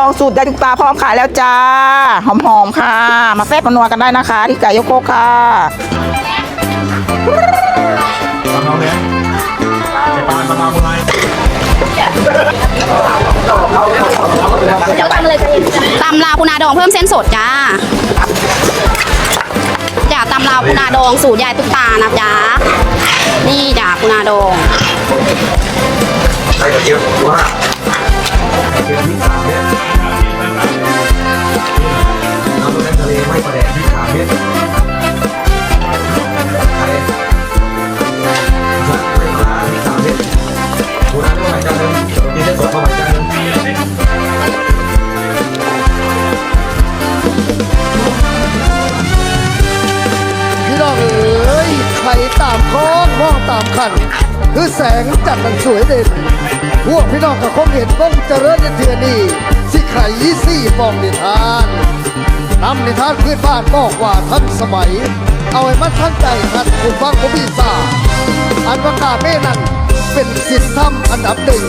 องสูตรยายตุ๊กตาพร้อมขายแล้วจ้าหอมๆค่ะมาแซ่บนัวกันได้นะคะที่ไก่ยกโคกค่ะน้องเนี่ยจะปานมะนาวอะไรตำลาวปูนาดองเพิ่มเส้นสดจ้าจ้าตำลาวปูนาดองสูตรยายตุ๊กตานะจ๊ะนี่จ้าปูนาดองใส่กระเทียมว่าไข่เค็มพริก3 เม็ดน้ำมันทะเลไม่ประแดกพริก3 เม็ดไข่ไม่ปลาพริก3 เม็ดปูนาด้วยจานนึงมีเส้นสดเข้าไปจานนึงพี่น้องเอ้ยไข่ตามคอนห้องตามขันคือแสงจัดมันสวยเด่นพวกพี่น้องก็คงเห็นบ้องเจริญในเทือนี่สิไข่ยี่ฟองนิทานนำนิทานพื้นบ้านบอกว่าทันสมัยเอาไว้มันทันใจทันคุณฟังผมมีสาอันประกาศเม่นั้นเป็นสิทธิธรรมอันดับหนึ่ง